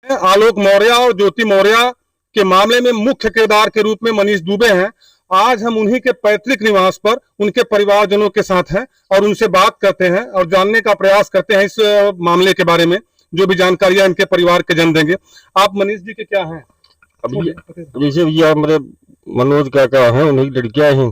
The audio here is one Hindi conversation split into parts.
आलोक मौर्य और ज्योति मौर्य के मामले में मुख्य किरदार के रूप में मनीष दुबे हैं। आज हम उन्हीं के पैतृक निवास पर उनके परिवारजनों के साथ हैं और उनसे बात करते हैं और जानने का प्रयास करते हैं इस मामले के बारे में, जो भी जानकारियां इनके परिवार के जन देंगे। आप मनीष जी के क्या हैं? अभी जैसे भैया हमारे मनोज काका है, उन्हीं लड़कियां हैं।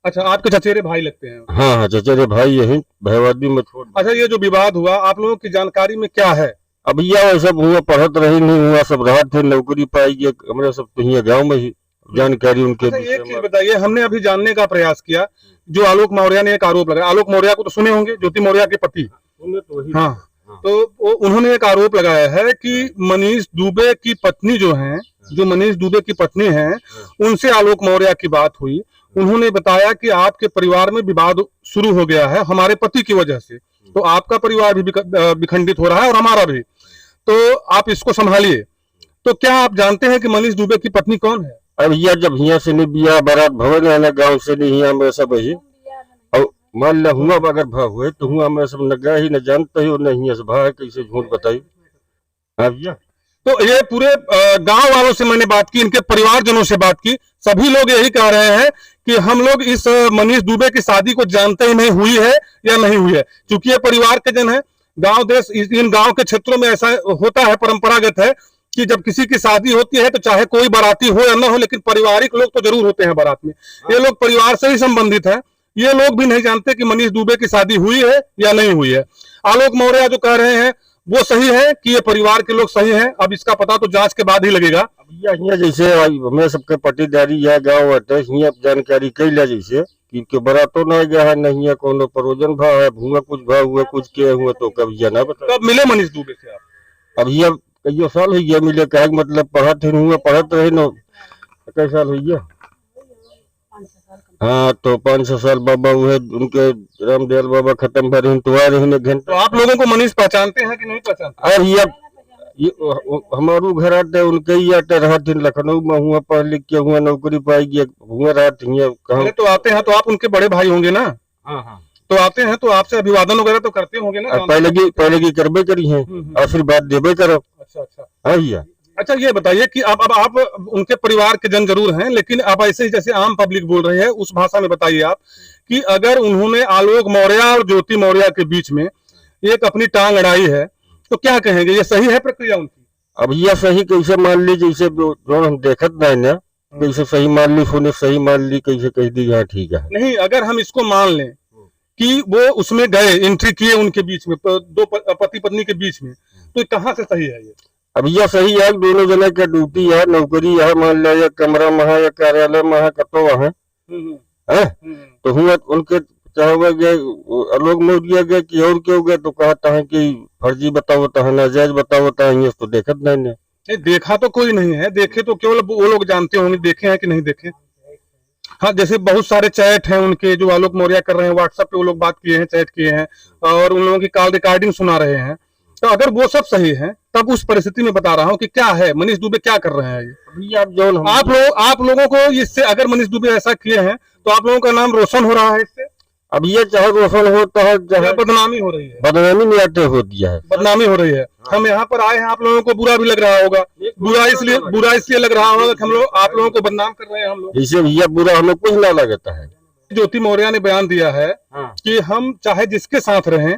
अच्छा, आपके चचेरे भाई लगते हैं? हाँ हाँ, चचेरे भाई यही भयवादी में छोड़। अच्छा, ये जो विवाद हुआ आप लोगों की जानकारी में क्या है? अब भैया वो सब हुआ, पढ़त रही नहीं हुआ, सब राहत थे, नौकरी पाई, हमारे सब तो यहाँ गाँव में ही जानकारी उनके। अच्छा, एक चीज बताइए, हमने अभी जानने का प्रयास किया, जो आलोक मौर्य ने एक आरोप लगाया, आलोक मौर्य को तो सुने होंगे, ज्योति मौर्य के पति। हाँ, तो उन्होंने एक आरोप लगाया है कि मनीष दुबे की पत्नी जो है, जो मनीष दुबे की पत्नी है, उनसे आलोक मौर्य की बात हुई। उन्होंने बताया कि आपके परिवार में विवाद शुरू हो गया है हमारे पति की वजह से, तो आपका परिवार भी विखंडित हो रहा है और हमारा भी, तो आप इसको संभालिए। तो क्या आप जानते हैं कि मनीष दुबे की पत्नी कौन है? अब भैया जब यहाँ से नहीं बिया बारात भवन है ना, गाँव से नहीं यहाँ में सब ही, और मान लिया हुआ अगर भाव हुए तो हुआ मैं सब न गया ही न जानते ही और नहीं है भाव है, कैसे झूठ बताई। हाँ भैया, तो ये पूरे गांव वालों से मैंने बात की, इनके परिवारजनों से बात की, सभी लोग यही कह रहे हैं कि हम लोग इस मनीष दुबे की शादी को जानते ही नहीं हुई है या नहीं हुई है। क्योंकि ये परिवार के जन है, गांव देश इन गांव के क्षेत्रों में ऐसा होता है, परंपरागत है कि जब किसी की शादी होती है तो चाहे कोई बाराती हो या ना हो, लेकिन पारिवारिक लोग तो जरूर होते हैं बारात में। ये लोग परिवार से ही संबंधित है। ये लोग भी नहीं जानते कि मनीष दुबे की शादी हुई है या नहीं हुई है। आलोक मौर्य जो कह रहे हैं वो सही है कि ये परिवार के लोग सही हैं, अब इसका पता तो जांच के बाद ही लगेगा। यहाँ जैसे हमें सबके पट्टीदारी या गाँव यहाँ जानकारी कैला जैसे कि बरातो न गया है, नहीं है कोनो परोजन भाव है, भूआ कुछ भाव हुआ, कुछ के हुआ, तो कभी ना बता। कब मिले मनीष दुबे से आप? अब ये कई साल हुई है मिले, कहे मतलब पढ़त ही हुआ, पढ़त रहे न, कई साल हुई है। हाँ, तो 5-6 साल बाबा हुए उनके, रामदयाल बाबा खत्म भरे तो आ रहे घंटे। तो आप लोगों को मनीष पहचानते हैं कि नहीं पहचानते? और ये हमारू घर आते उनके ही आते रात दिन लखनऊ में हुआ, पढ़ लिख के हुआ, नौकरी पाई गया, हुआ रात कहाँ तो आते हैं, तो आप उनके बड़े भाई होंगे ना? हाँ हाँ, तो आते हैं तो आपसे अभिवादन वगैरह तो करते होंगे ना? पहले की करबे करी है, आशीर्वाद देबे करो। अच्छा अच्छा, हाँ भैया। अच्छा, ये बताइए कि अब आप उनके परिवार के जन जरूर हैं, लेकिन आप ऐसे ही जैसे आम पब्लिक बोल रहे हैं उस भाषा में बताइए आप कि अगर उन्होंने आलोक मौर्य और ज्योति मौर्य के बीच में एक अपनी टांग अड़ाई है तो क्या कहेंगे, ये सही है प्रक्रिया उनकी? अब यह सही कैसे मान ली, जैसे जो हम देखत नहीं ना, कैसे सही मान ली, फोने सही मान ली, कैसे कह दी यहाँ ठीक है। नहीं, अगर हम इसको मान लें कि वो उसमें गए, एंट्री किए उनके बीच में, दो पति पत्नी के बीच में, तो कहाँ से सही है ये? अब यह सही है, दोनों जने के ड्यूटी है, नौकरी है, मान लिया कमरा में है या कार्यालय में है, कतो है, तो हुआ उनके चाहे आलोक मौर्य गए कि और क्यों गए, तो कहता है कि फर्जी बतावता है, नाजायज बतावता है, तो देखत नहीं। देखा तो कोई नहीं है, देखे तो केवल वो लोग जानते होंगे, देखे हैं कि नहीं देखे। हाँ, जैसे बहुत सारे चैट हैं उनके जो आलोक मौर्य कर रहे हैं, व्हाट्सएप पे वो लोग बात किए हैं, चैट किए हैं और उन लोगों की कॉल रिकॉर्डिंग सुना रहे हैं। तो अगर वो सब सही है तब उस परिस्थिति में बता रहा हूँ कि क्या है, मनीष दुबे क्या कर रहे हैं ये। आप लोगों को इससे, अगर मनीष दुबे ऐसा किए हैं तो आप लोगों का नाम रोशन हो रहा है इससे। अब ये चाहे रोशन होता है, चाहे बदनामी हो रही है, बदनामी नहीं आते हो दिया है, बदनामी हो रही है। हम यहाँ पर आए हैं, आप लोगों को बुरा भी लग रहा होगा, बुरा इसलिए लग रहा होगा कि हम लोग आप लोगों को बदनाम कर रहे हैं। हम लोग इसे भैया बुरा हमें कुछ ना लगता है। ज्योति मौर्य ने बयान दिया है कि हम चाहे जिसके साथ रहें,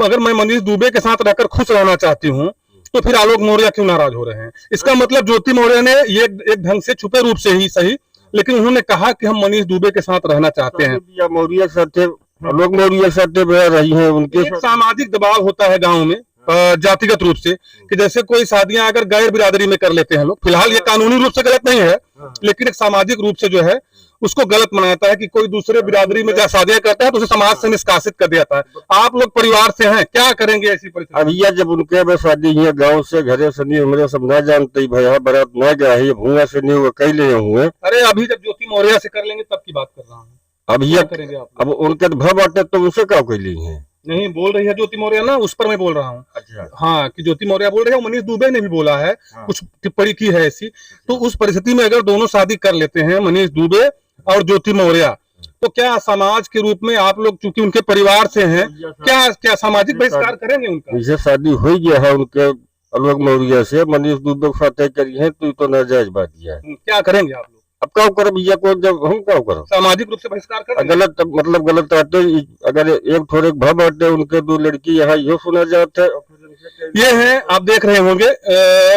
अगर मैं मनीष दुबे के साथ रहकर खुश रहना चाहती हूँ तो फिर आलोक मौर्य क्यों नाराज हो रहे हैं? इसका मतलब ज्योति मौर्य ने ये एक ढंग से छुपे रूप से ही सही, लेकिन उन्होंने कहा कि हम मनीष दुबे के साथ रहना चाहते हैं। मौर्य साथ आलोक मौर्य साथ रही है, उनके सामाजिक दबाव होता है गाँव में जातिगत रूप से, कि जैसे कोई शादियां अगर गैर बिरादरी में कर लेते हैं लोग, फिलहाल ये कानूनी रूप से गलत नहीं है, लेकिन एक सामाजिक रूप से जो है उसको गलत मनाता है कि कोई दूसरे बिरादरी में जहाँ शादियां करता है तो उसे समाज से निष्कासित कर दिया है। आप लोग परिवार से हैं, क्या करेंगे ऐसी परिस्थिति? अब ये जब उनके शादी है गाँव से घरे से नहीं, हमारे सब ना जानते भैया बारात न गया है, भूआ से नहीं हुआ, कई ले हुए। अरे अभी जब ज्योति मौर्य से कर लेंगे तब की बात कर रहा हूँ। अब ये करेंगे आप? अब उनके भव आते तो उनसे क्या कोई ली है? नहीं बोल रही है ज्योति मौर्य ना, उस पर मैं बोल रहा हूँ। अच्छा। हाँ, कि ज्योति मौर्य बोल रही है, मनीष दुबे ने भी बोला है, कुछ टिप्पणी की है ऐसी। तो उस परिस्थिति में अगर दोनों शादी कर लेते हैं, मनीष दुबे और ज्योति मौर्य, तो क्या समाज के रूप में आप लोग चूंकि उनके परिवार से हैं, क्या सामाजिक बहिष्कार करेंगे उनका? जैसे शादी हो गया है उनके आलोक मौर्य से मनीष दुबे को फतेह करी है, तो ये तो नाजायज बात है। क्या करेंगे आप लोग? अब क्या करो भैया को, जब हम क्या करो, सामाजिक रूप से बहिष्कार कर गलत मतलब गलत आते, अगर एक थोड़े भाव बांटे उनके दो लड़की यहाँ यो सुना जाता है। ये है, आप देख रहे होंगे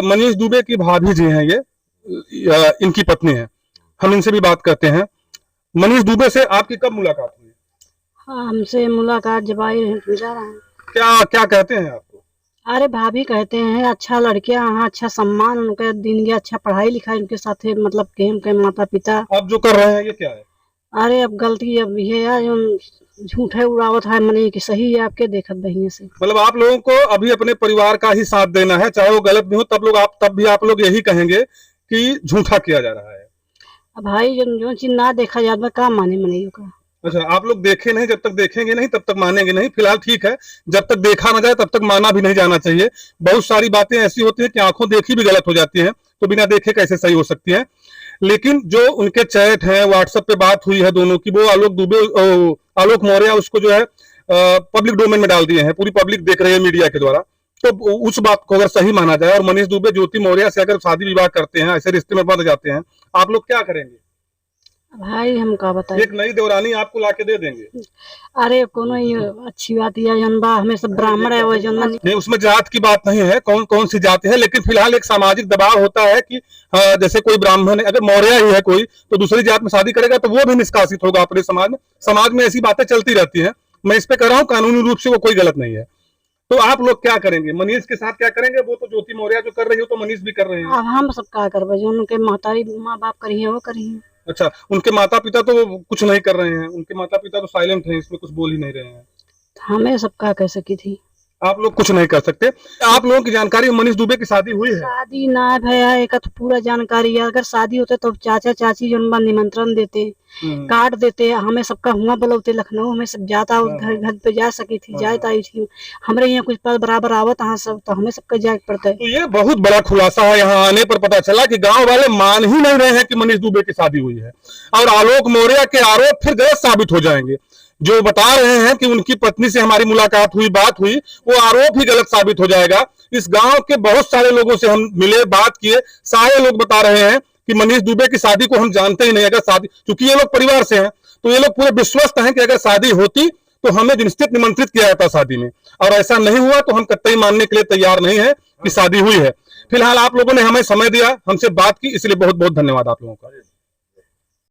मनीष दुबे की भाभी जी हैं, ये इनकी पत्नी है। हम इनसे भी बात करते हैं। मनीष दुबे से आपकी कब मुलाकात हुई? हाँ, हमसे मुलाकात जब आई मिला रहा है। क्या क्या कहते हैं आपको? अरे भाभी कहते हैं अच्छा लड़कियां, हाँ अच्छा सम्मान उनका दिन गया, अच्छा पढ़ाई लिखाई उनके साथ है, मतलब के उनके माता पिता। आप जो कर रहे हैं ये क्या है? अरे अब गलती अब ये है जो झूठे उड़ावत है मने कि सही है आपके देखत बहिनी से। मतलब आप लोगों को अभी अपने परिवार का ही साथ देना है, चाहे वो गलत भी हो तब भी आप लोग यही कहेंगे कि झूठा किया जा रहा है। अब भाई जो चीज ना देखा जाता का माने मने का। अच्छा, आप लोग देखे नहीं, जब तक देखेंगे नहीं तब तक मानेंगे नहीं। फिलहाल ठीक है, जब तक देखा ना जाए तब तक माना भी नहीं जाना चाहिए। बहुत सारी बातें ऐसी होती हैं कि आंखों देखी भी गलत हो जाती है, तो बिना देखे कैसे सही हो सकती है। लेकिन जो उनके चैट है, व्हाट्सएप पे बात हुई है दोनों की, वो आलोक मौर्य उसको जो है पब्लिक डोमेन में डाल दिए हैं, पूरी पब्लिक देख रही है मीडिया के द्वारा। तो उस बात को अगर सही माना जाए और मनीष दुबे ज्योति मौर्य से अगर शादी विवाह करते हैं, ऐसे रिश्ते में बंध जाते हैं, आप लोग क्या करेंगे? भाई हम का बताए, एक नई देवरानी आपको लाके दे देंगे। अरे कोनो ये अच्छी बात है जनबा, हमें सब ब्राह्मण है वो जन्म नहीं, उसमें जात की बात नहीं है, कौन कौन सी जाति है, लेकिन फिलहाल एक सामाजिक दबाव होता है कि जैसे कोई ब्राह्मण है, अगर मौर्य ही है कोई, तो दूसरी जात में शादी करेगा तो वो भी निष्कासित होगा अपने समाज में। समाज में ऐसी बातें चलती रहती हैं। मैं इस पे कह रहा हूँ, कानूनी रूप से वो कोई गलत नहीं है। तो आप लोग क्या करेंगे? मनीष के साथ क्या करेंगे? वो तो ज्योति मौर्य जो कर रही हो, तो मनीष भी कर रहे हैं। अब हम सब का करबे, जो उनके महतारी माँ बाप करी है वो करी है। अच्छा, उनके माता पिता तो कुछ नहीं कर रहे हैं, उनके माता पिता तो साइलेंट हैं, इसमें कुछ बोल ही नहीं रहे हैं। हमें सब का कह सकी थी। आप लोग कुछ नहीं कर सकते। आप लोगों की जानकारी मनीष दुबे की शादी हुई है? शादी ना भैया, एक तो पूरा जानकारी है। अगर शादी होते तो चाचा चाची जो निमंत्रण देते, कार्ड देते, हमें सबका हुआ बुलाते लखनऊ, हमें सब जाता घर घर पे जा सकी थी, जाता आई थी। हमारे यहाँ कुछ पद बराबर आवत हाँ सब, तो हमें सबका जाग पड़ता है। तो ये बहुत बड़ा खुलासा है। यहाँ आने पर पता चला कि गांव वाले मान ही नहीं रहे हैं कि मनीष दुबे की शादी हुई है, और आलोक मौर्य के आरोप फिर गलत साबित हो जाएंगे। जो बता रहे हैं कि उनकी पत्नी से हमारी मुलाकात हुई, बात हुई, वो आरोप ही गलत साबित हो जाएगा। इस गांव के बहुत सारे लोगों से हम मिले, बात किए, सारे लोग बता रहे हैं कि मनीष दुबे की शादी को हम जानते ही नहीं। अगर शादी, क्योंकि ये लोग परिवार से हैं, तो ये लोग पूरे विश्वस्त हैं कि अगर शादी होती तो हमें निश्चित निमंत्रित किया जाता शादी में, और ऐसा नहीं हुआ तो हम कतई मानने के लिए तैयार नहीं है कि शादी हुई है। फिलहाल आप लोगों ने हमें समय दिया, हमसे बात की, इसलिए बहुत बहुत धन्यवाद आप लोगों का।